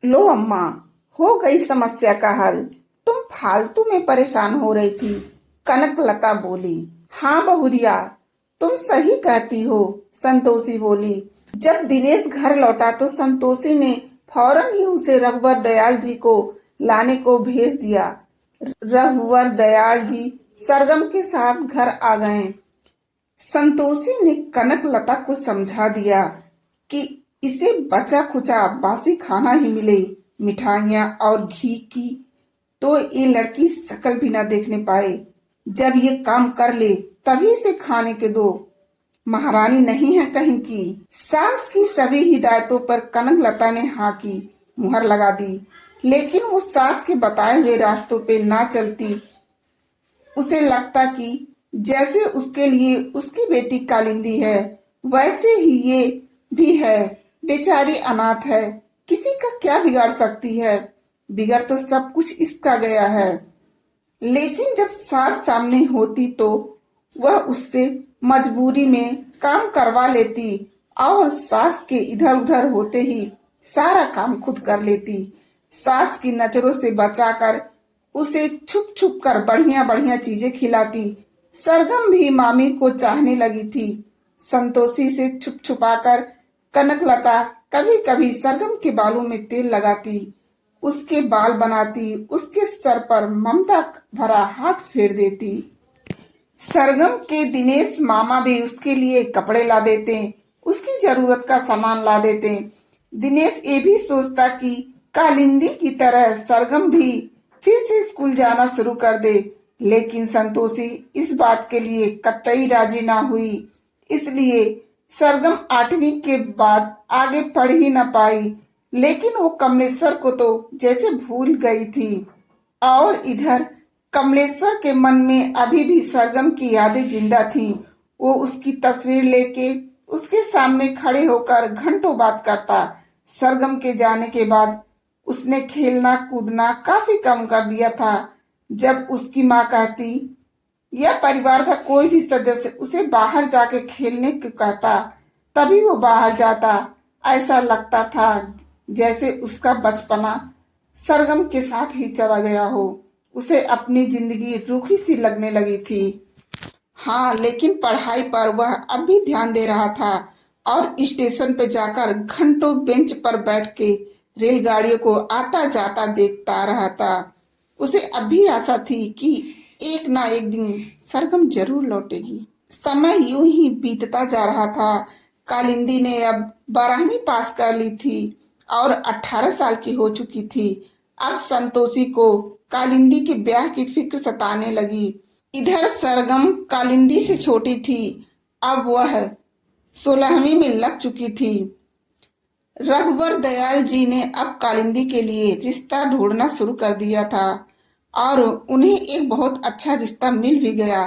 लो अम्मा, हो गई समस्या का हल। तुम फालतू में परेशान हो रही थी। कनकलता बोली। हाँ बहुरिया, तुम सही कहती हो, संतोषी बोली। जब दिनेश घर लौटा तो संतोषी ने फौरन ही उसे रघुवर दयाल जी को लाने को भेज दिया। रघुवर दयाल जी सरगम के साथ घर आ गए। संतोषी ने कनकलता को समझा दिया कि इसे बचा खुचा बासी खाना ही मिले, मिठाइयाँ और घी की, तो ये लड़की शकल भी ना देखने पाए। जब ये काम कर ले तभी इसे खाने के दो, महारानी नहीं है कहीं की। सास की सभी हिदायतों पर कनकलता ने हाँ की मुहर लगा दी, लेकिन वो सास के बताए हुए रास्तों पे ना चलती। उसे लगता कि जैसे उसके लिए उसकी बेटी कालिंदी है, वैसे ही ये भी है। बेचारी अनाथ है, किसी का क्या बिगाड़ सकती है। बिगड़ तो सब कुछ इसका गया है। लेकिन जब सास सामने होती तो वह उससे मजबूरी में काम करवा लेती और सास के इधर उधर होते ही सारा काम खुद कर लेती। सास की नजरों से बचाकर उसे छुप छुप कर बढ़िया बढ़िया चीजें खिलाती। सरगम भी मामी को चाहने लगी थी। संतोषी से छुप छुपाकर कनकलता कभी कभी सरगम के बालों में तेल लगाती, उसके बाल बनाती, उसके सर पर ममता भरा हाथ फेर देती। सरगम के दिनेश मामा भी उसके लिए कपड़े ला देते, उसकी जरूरत का सामान ला देते। दिनेश ये भी सोचता कि कालिंदी की तरह सरगम भी फिर से स्कूल जाना शुरू कर दे, लेकिन संतोषी इस बात के लिए कतई राजी ना हुई। इसलिए सरगम 8वीं के बाद आगे पढ़ ही न पाई। लेकिन वो कमलेश्वर को तो जैसे भूल गई थी। और इधर कमलेश्वर के मन में अभी भी सरगम की यादें जिंदा थीं। वो उसकी तस्वीर लेके उसके सामने खड़े होकर घंटों बात करता। सरगम के जाने के बाद उसने खेलना कूदना काफी कम कर दिया था। जब उसकी माँ कहती या परिवार का कोई भी सदस्य उसे बाहर जाके खेलने को कहता, तभी वो बाहर जाता। ऐसा लगता था जैसे उसका बचपना सरगम के साथ ही चला गया हो। उसे अपनी जिंदगी रूखी सी लगने लगी थी। हाँ, लेकिन पढ़ाई पर वह अब भी ध्यान दे रहा था और स्टेशन पे जाकर घंटों बेंच पर बैठ के रेलगाड़ियों को आता जाता देखता रहा था। उसे अब भी आशा थी कि एक ना एक दिन सरगम जरूर लौटेगी। समय यूं ही बीतता जा रहा था। कालिंदी ने अब 12वीं पास कर ली थी और 18 साल की हो चुकी थी। अब संतोषी को कालिंदी के ब्याह की फिक्र सताने लगी। इधर सरगम कालिंदी से छोटी थी, अब वह 16वीं में लग चुकी थी। रघुवर दयाल जी ने अब कालिंदी के लिए रिश्ता ढूंढना शुरू कर दिया था और उन्हें एक बहुत अच्छा रिश्ता मिल भी गया।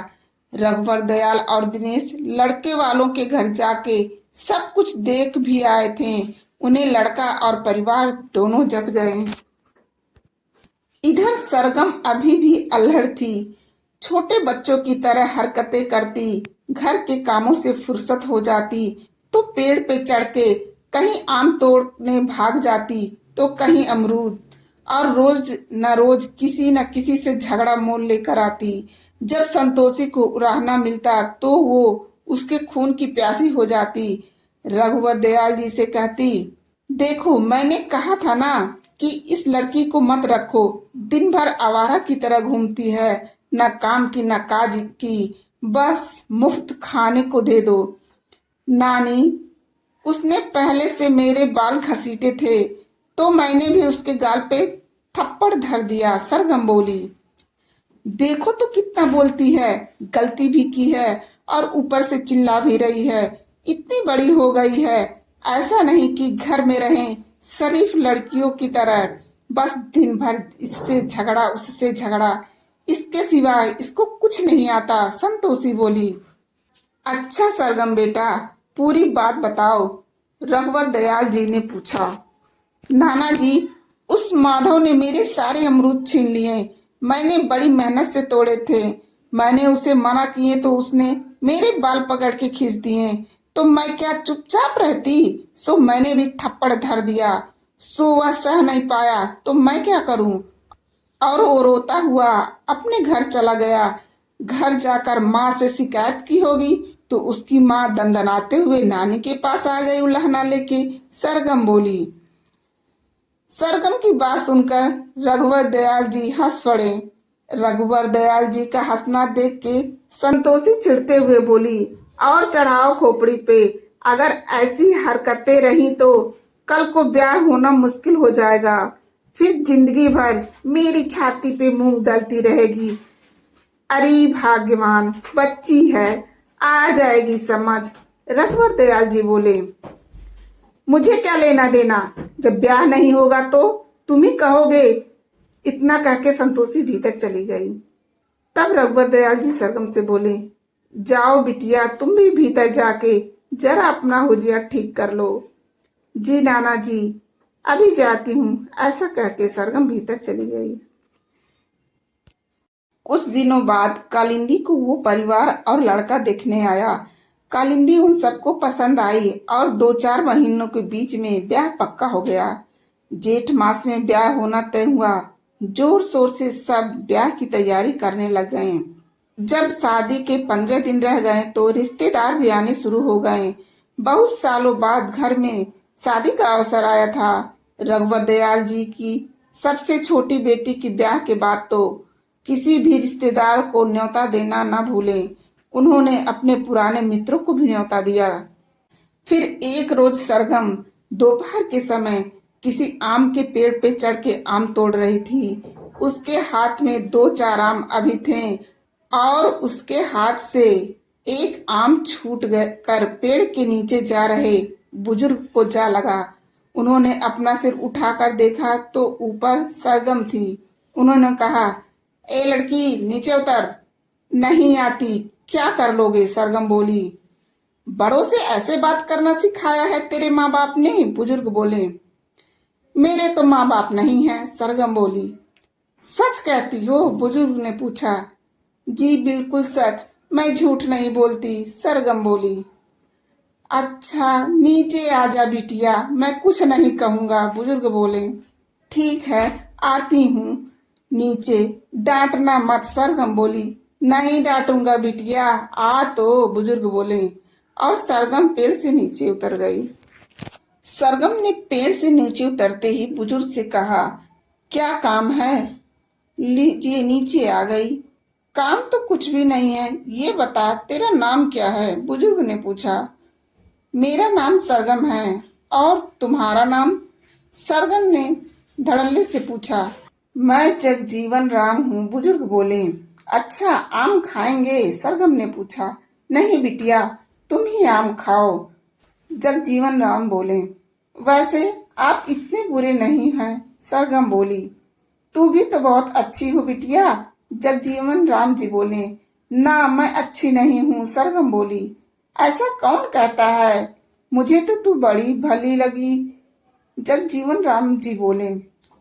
रघुवर दयाल और दिनेश लड़के वालों के घर जाके सब कुछ देख भी आए थे। उन्हें लड़का और परिवार दोनों जच गए। इधर सरगम अभी भी अल्हड़ थी, छोटे बच्चों की तरह हरकतें करती। घर के कामों से फुर्सत हो जाती तो पेड़ पे चढ़ के कहीं आम तोड़ने भाग जाती तो कहीं अमरूद, और रोज न रोज किसी न किसी से झगड़ा मोल लेकर आती। जब संतोषी को रहना मिलता तो वो उसके खून की प्यासी हो जाती। रघुवर दयाल जी से कहती, देखो मैंने कहा था ना कि इस लड़की को मत रखो, दिन भर आवारा की तरह घूमती है, न काम की न काज की, बस मुफ्त खाने को दे दो। नानी, उसने पहले से मेरे बाल घसीटे थे तो मैंने भी उसके गाल पे थप्पड़ धर दिया, सरगम बोली। देखो तो कितना बोलती है, गलती भी की है और ऊपर से चिल्ला भी रही है। इतनी बड़ी हो गई है, ऐसा नहीं कि घर में रहें शरीफ लड़कियों की तरह, बस दिन भर इससे झगड़ा उससे झगड़ा, इसके सिवाय इसको कुछ नहीं आता, संतोषी बोली। अच्छा सरगम बेटा, पूरी बात बताओ, रघुवर दयाल जी ने पूछा। नाना जी, उस माधव ने मेरे सारे अमरूद छीन लिए। मैंने बड़ी मेहनत से तोड़े थे। मैंने उसे मना किए तो उसने मेरे बाल पकड़ के खींच दिए। तो मैं क्या चुपचाप रहती? सो मैंने भी थप्पड़ धर दिया। सो वह सह नहीं पाया तो मैं क्या करूं, और वो रोता हुआ अपने घर चला गया। घर जाकर माँ से शिकायत की होगी तो उसकी माँ दंदनाते हुए नानी के पास आ गई उल्हना लेके। सरगम बोली। सरगम की बात सुनकर रघुवर दयाल जी हंस पड़े। रघुवर दयाल जी का हंसना देख के संतोषी चिढ़ते हुए बोली, और चढ़ाओ खोपड़ी पे, अगर ऐसी हरकतें रही तो कल को ब्याह होना मुश्किल हो जाएगा, फिर जिंदगी भर मेरी छाती पे मूंग दलती रहेगी। अरे भाग्यवान बच्ची है, आ जाएगी समझ। रघुवर दयाल जी बोले, मुझे क्या लेना देना, जब ब्याह नहीं होगा तो तुम ही कहोगे। इतना कह के संतोषी भीतर चली गई। तब रघुवर दयाल जी सरगम से बोले, जाओ बिटिया, तुम भी भीतर जाके जरा अपना हुलिया ठीक कर लो। जी नाना जी, अभी जाती हूँ, ऐसा कह के सरगम भीतर चली गई। कुछ दिनों बाद कालिंदी को वो परिवार और लड़का देखने आया। कालिंदी उन सबको पसंद आई और 2-4 महीनों के बीच में ब्याह पक्का हो गया। जेठ मास में ब्याह होना तय हुआ। जोर शोर से सब ब्याह की तैयारी करने लग गए। जब शादी के 15 दिन रह गए तो रिश्तेदार भी आने शुरू हो गए। बहुत सालों बाद घर में शादी का अवसर आया था। रघुवर दयाल जी की सबसे छोटी बेटी की ब्याह के बाद तो किसी भी रिश्तेदार को न्योता देना न भूले। उन्होंने अपने पुराने मित्रों को भी न्योता दिया। फिर एक रोज सरगम दोपहर के समय किसी आम के पेड़ पे चढ़ के आम तोड़ रही थी। उसके हाथ में 2-4 आम अभी थे और उसके हाथ से एक आम छूट कर पेड़ के नीचे जा रहे बुजुर्ग को जा लगा। उन्होंने अपना सिर उठाकर देखा तो ऊपर सरगम थी। उन्होंने कहा, ए लड़की, नीचे उतर। नहीं आती, क्या कर लोगे, सरगम बोली। बड़ों से ऐसे बात करना सिखाया है तेरे माँ बाप ने, बुजुर्ग बोले। मेरे तो माँ बाप नहीं हैं, सरगम बोली। सच कहती हो, बुजुर्ग ने पूछा। जी बिल्कुल सच, मैं झूठ नहीं बोलती, सरगम बोली। अच्छा नीचे आजा बिटिया, मैं कुछ नहीं कहूंगा, बुजुर्ग बोले। ठीक है, आती हूँ नीचे, डांटना मत, सरगम बोली। नहीं डांटूंगा बिटिया, आ तो, बुजुर्ग बोले। और सरगम पेड़ से नीचे उतर गई। सरगम ने पेड़ से नीचे उतरते ही बुजुर्ग से कहा, क्या काम है? लीजिए, नीचे आ गई। काम तो कुछ भी नहीं है, ये बता तेरा नाम क्या है, बुजुर्ग ने पूछा। मेरा नाम सरगम है, और तुम्हारा नाम? सरगम ने धड़ल्ले से पूछा। मैं जगजीवन राम हूँ, बुजुर्ग बोले। अच्छा, आम खाएंगे, सरगम ने पूछा। नहीं बिटिया, तुम ही आम खाओ, जगजीवन राम बोले। वैसे आप इतने बुरे नहीं हैं, सरगम बोली। तू भी तो बहुत अच्छी हो बिटिया, जगजीवन राम जी बोले। ना, मैं अच्छी नहीं हूँ, सरगम बोली। ऐसा कौन कहता है, मुझे तो तू बड़ी भली लगी, जगजीवन राम जी बोले।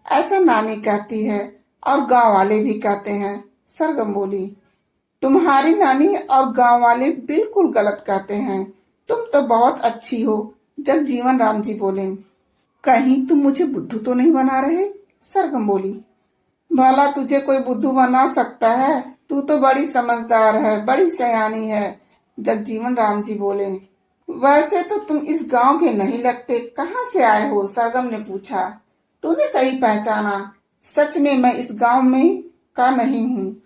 ऐसा नानी कहती है और गांव वाले भी कहते हैं, सरगम बोली। तुम्हारी नानी और गांव वाले बिल्कुल गलत कहते हैं, तुम तो बहुत अच्छी हो, जगजीवन राम जी बोले। कहीं तुम मुझे बुद्धू तो नहीं बना रहे, सरगम बोली। भला तुझे कोई बुद्धू बना सकता है, तू तो बड़ी समझदार है, बड़ी सयानी है, जगजीवन राम जी बोले। वैसे तो तुम इस गांव के नहीं लगते, कहाँ से आए हो, सरगम ने पूछा। तूने सही पहचाना, सच में मैं इस गांव में का नहीं हूँ,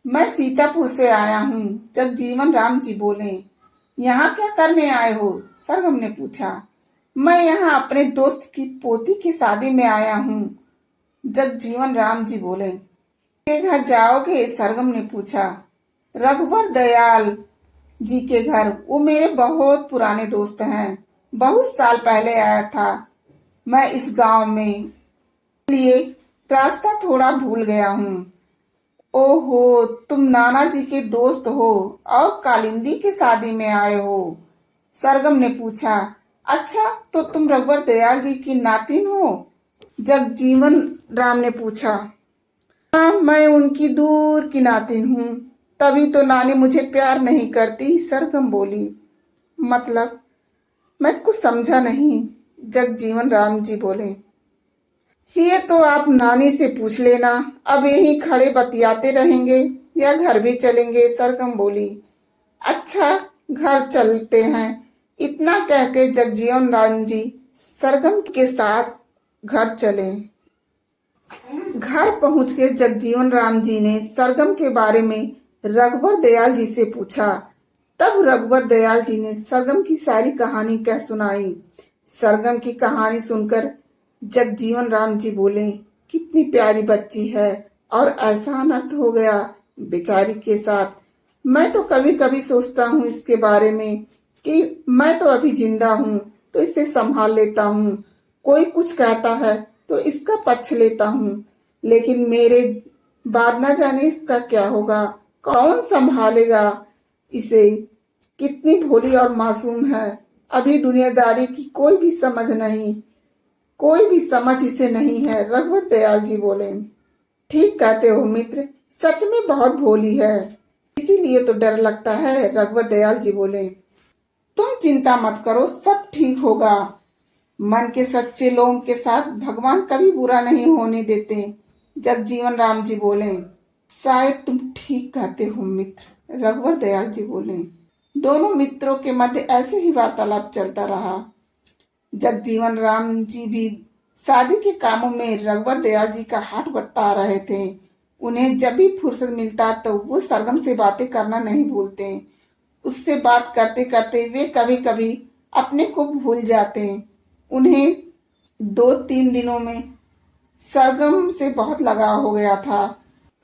मैं सीतापुर से आया हूँ, जगजीवन राम जी बोले। यहाँ क्या करने आए हो, सरगम ने पूछा। मैं यहाँ अपने दोस्त की पोती की शादी में आया हूँ, जगजीवन राम जी बोले। के घर जाओगे, सरगम ने पूछा। रघुवर दयाल जी के घर, वो मेरे बहुत पुराने दोस्त हैं, बहुत साल पहले आया था मैं इस गांव में, इसलिए रास्ता थोड़ा भूल गया हूँ। ओहो, तुम नाना जी के दोस्त हो और कालिंदी की शादी में आए हो, सरगम ने पूछा। अच्छा, तो तुम रघुवर दयाल जी की नातिन हो, जगजीवन राम ने पूछा। हाँ, मैं उनकी दूर की नातिन हूँ, तभी तो नानी मुझे प्यार नहीं करती, सरगम बोली। मतलब? मैं कुछ समझा नहीं, जगजीवन राम जी बोले। ये तो आप नानी से पूछ लेना। अब यहीं खड़े बतियाते रहेंगे या घर भी चलेंगे? सरगम बोली। अच्छा, घर चलते हैं। इतना कह के जगजीवन राम जी सरगम के साथ घर चले। घर पहुंच के जगजीवन राम जी ने सरगम के बारे में रघुवर दयाल जी से पूछा। तब रघुवर दयाल जी ने सरगम की सारी कहानी कह सुनाई। सरगम की कहानी सुनकर जगजीवन राम जी बोले, कितनी प्यारी बच्ची है और ऐसा अनर्थ हो गया बेचारी के साथ। मैं तो कभी कभी सोचता हूँ इसके बारे में कि मैं तो अभी जिंदा हूँ तो इसे संभाल लेता हूँ। कोई कुछ कहता है तो इसका पक्ष लेता हूँ, लेकिन मेरे बाद न जाने इसका क्या होगा, कौन संभालेगा इसे। कितनी भोली और मासूम है, अभी दुनियादारी की कोई भी समझ नहीं, कोई भी समझ इसे नहीं है। रघुवर दयाल जी बोले, ठीक कहते हो मित्र, सच में बहुत भोली है, इसीलिए तो डर लगता है। रघुवर दयाल जी बोले, तुम चिंता मत करो, सब ठीक होगा। मन के सच्चे लोगों के साथ भगवान कभी बुरा नहीं होने देते। जगजीवन राम जी बोले, शायद तुम ठीक कहते हो मित्र। रघुवर दयाल जी बोले। दोनों मित्रों के मध्य ऐसे ही वार्तालाप चलता रहा। जगजीवन राम जी भी शादी के कामों में रघुवर दयाल जी का हाथ बटा रहे थे। उन्हें जब भी फुर्सत मिलता तो वो सरगम से बातें करना नहीं भूलते। उससे बात करते करते वे कभी कभी अपने को भूल जाते। उन्हें 2-3 दिनों में सरगम से बहुत लगाव हो गया था।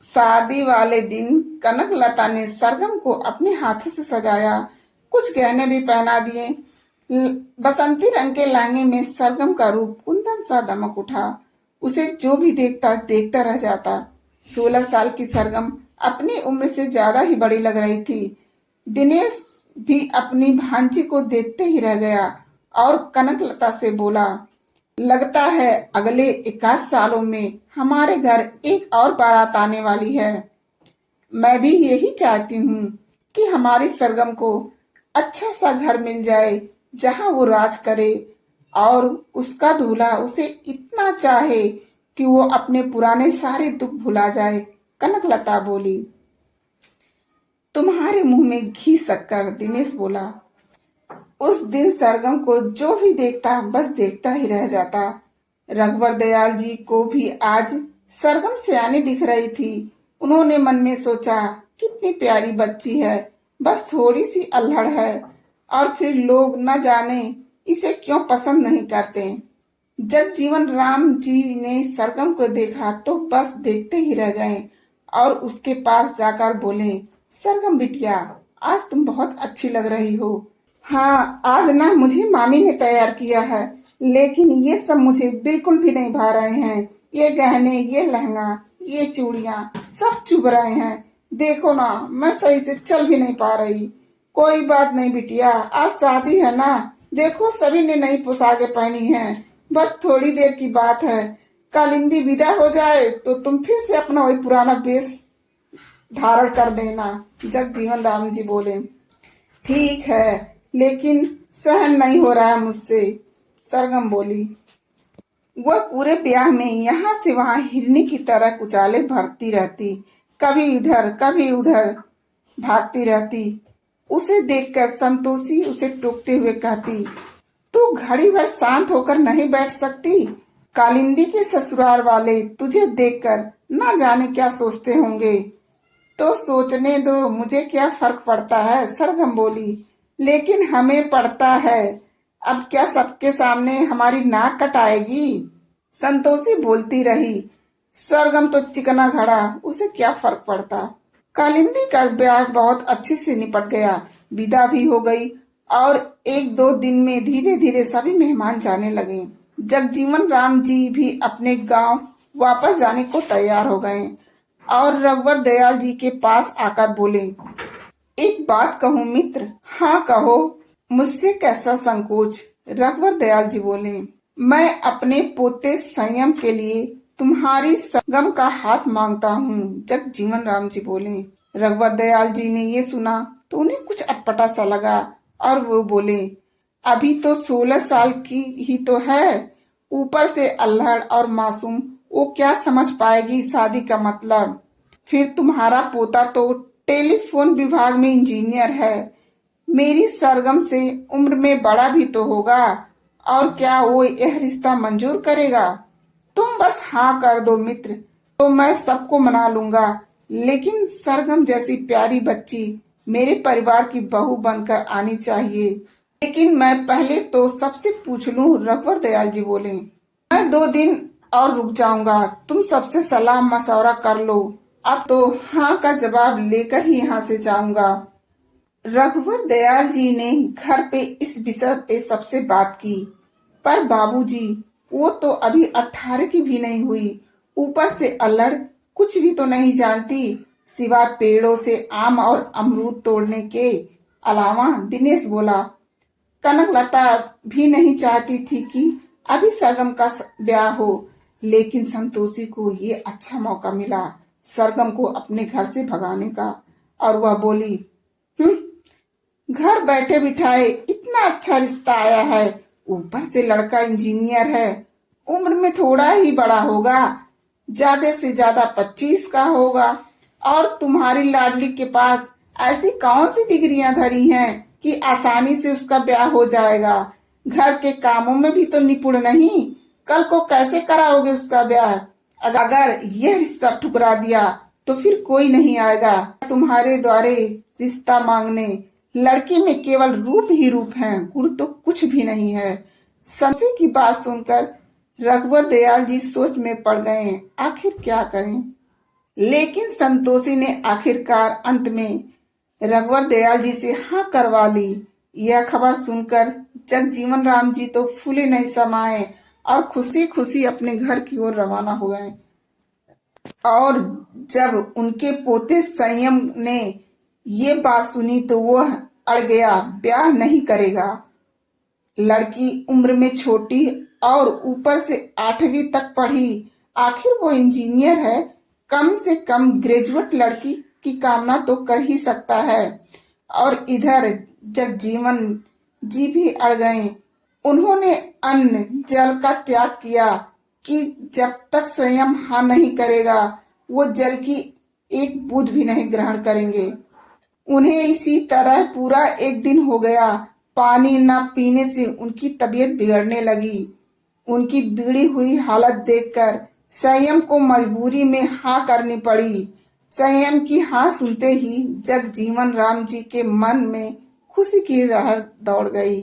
शादी वाले दिन कनकलता ने सरगम को अपने हाथों से सजाया, कुछ गहने भी पहना दिए। बसंती रंग के लहंगे में सरगम का रूप कुंदन सा दमक उठा। उसे जो भी देखता देखता रह जाता। 16 साल की सरगम अपनी उम्र से ज्यादा ही बड़ी लग रही थी। दिनेश भी अपनी भांजी को देखते ही रह गया और कनकलता से बोला, लगता है अगले 21 सालों में हमारे घर एक और बारात आने वाली है। मैं भी यही चाहती हूँ कि हमारी सरगम को अच्छा सा घर मिल जाए जहाँ वो राज करे और उसका दूल्हा उसे इतना चाहे कि वो अपने पुराने सारे दुख भुला जाए। कनकलता बोली। तुम्हारे मुंह में घी शक्कर, दिनेश बोला। उस दिन सरगम को जो भी देखता बस देखता ही रह जाता। रघुवर दयाल जी को भी आज सरगम सयानी दिख रही थी। उन्होंने मन में सोचा, कितनी प्यारी बच्ची है, बस थोड़ी सी अल्हड़ है और फिर लोग न जाने इसे क्यों पसंद नहीं करते। जगजीवन राम जी ने सरगम को देखा तो बस देखते ही रह गए और उसके पास जाकर बोले, सरगम बिटिया, आज तुम बहुत अच्छी लग रही हो। हाँ, आज ना मुझे मामी ने तैयार किया है, लेकिन ये सब मुझे बिल्कुल भी नहीं भा रहे हैं। ये गहने, ये लहंगा, ये चूड़ियां सब चुभ रहे हैं। देखो ना, मैं सही से चल भी नहीं पा रही। कोई बात नहीं बिटिया, आज शादी है ना, देखो सभी ने नई पोशाकें पहनी हैं, बस थोड़ी देर की बात है। कालिंदी विदा हो जाए तो तुम फिर से अपना वही पुराना वेश धारण कर लेना। जगजीवन राम जी बोले, ठीक है, लेकिन सहन नहीं हो रहा मुझसे। सरगम बोली। वह पूरे ब्याह में यहाँ से वहां हिरनी की तरह कुचाले भरती रहती, कभी इधर कभी उधर भागती रहती। उसे देखकर संतोषी उसे टोकते हुए कहती, तू घड़ी भर शांत होकर नहीं बैठ सकती? कालिंदी के ससुराल वाले तुझे देखकर ना जाने क्या सोचते होंगे। तो सोचने दो, मुझे क्या फर्क पड़ता है। सरगम बोली, लेकिन हमें पड़ता है। अब क्या सबके सामने हमारी नाक कटाएगी? संतोषी बोलती रही। सरगम तो चिकना घड़ा, उसे क्या फर्क पड़ता। कालिंदी का ब्याह बहुत अच्छे से निपट गया, विदा भी हो गई और 1-2 दिन में धीरे धीरे सभी मेहमान जाने लगे। जगजीवन राम जी भी अपने गांव वापस जाने को तैयार हो गए और रघुवर दयाल जी के पास आकर बोले, एक बात कहूँ मित्र? हाँ कहो। मुझसे कैसा संकोच। रघुवर दयाल जी बोले, मैं अपने पोते संयम के लिए तुम्हारी सरगम का हाथ मांगता हूँ। जगजीवन राम जी बोले। रघुवर दयाल जी ने ये सुना तो उन्हें कुछ अटपटा सा लगा और वो बोले, अभी तो 16 साल की ही तो है, ऊपर से अल्हड़ और मासूम, वो क्या समझ पाएगी शादी का मतलब। फिर तुम्हारा पोता तो टेलीफोन विभाग में इंजीनियर है, मेरी सरगम से उम्र में बड़ा भी तो होगा, और क्या वो यह रिश्ता मंजूर करेगा। तुम बस हाँ कर दो मित्र, तो मैं सबको मना लूंगा, लेकिन सरगम जैसी प्यारी बच्ची मेरे परिवार की बहू बनकर आनी चाहिए। लेकिन मैं पहले तो सबसे पूछ लूं, रघुवर दयाल जी बोले। मैं 2 दिन और रुक जाऊंगा, तुम सबसे सलाह मशवरा कर लो, अब तो हाँ का जवाब लेकर ही यहाँ से जाऊंगा। रघुवर दयाल जी ने घर पे इस विषय पे सबसे बात की, पर बाबूजी वो तो अभी 18 की भी नहीं हुई, ऊपर से अल्लड़, कुछ भी तो नहीं जानती सिवाय पेड़ों से आम और अमरूद तोड़ने के अलावा। दिनेश बोला, कनकलता भी नहीं चाहती थी कि अभी सरगम का ब्याह हो, लेकिन संतोषी को ये अच्छा मौका मिला सरगम को अपने घर से भगाने का, और वह बोली, घर बैठे बिठाए इतना अच्छा रिश्ता आया है, ऊपर से लड़का इंजीनियर है, उम्र में थोड़ा ही बड़ा होगा, ज्यादा से ज्यादा 25 का होगा, और तुम्हारी लाडली के पास ऐसी कौन सी डिग्रियां धरी हैं कि आसानी से उसका ब्याह हो जाएगा। घर के कामों में भी तो निपुण नहीं, कल को कैसे कराओगे उसका ब्याह। अगर यह रिश्ता ठुकरा दिया तो फिर कोई नहीं आएगा तुम्हारे द्वारे रिश्ता मांगने। लड़की में केवल रूप ही रूप है, गुण तो कुछ भी नहीं है। संसी की बात सुनकर रघुवर दयाल जी सोच में पड़ गए, आखिर क्या करें। लेकिन संतोषी ने आखिरकार अंत में रघुवर दयाल जी से हाँ करवा ली। यह खबर सुनकर जगजीवन राम जी तो फूले नहीं समाये और खुशी खुशी अपने घर की ओर रवाना हो गए। और जब उनके पोते संयम ने ये बात सुनी तो वह अड़ गया, ब्याह नहीं करेगा। लड़की उम्र में छोटी और ऊपर से 8वीं तक पढ़ी, आखिर वो इंजीनियर है, कम से कम ग्रेजुएट लड़की की कामना तो कर ही सकता है। और इधर जगजीवन जी भी अड़ गए। उन्होंने अन्न जल का त्याग किया कि जब तक संयम हाँ नहीं करेगा वो जल की एक बूंद भी नहीं ग्रहण करेंगे। उन्हें इसी तरह पूरा 1 दिन हो गया, पानी न पीने से उनकी तबीयत बिगड़ने लगी। उनकी बिगड़ी हुई हालत देखकर संयम को मजबूरी में हाँ करनी पड़ी। संयम की हाँ सुनते ही जगजीवन राम जी के मन में खुशी की लहर दौड़ गई।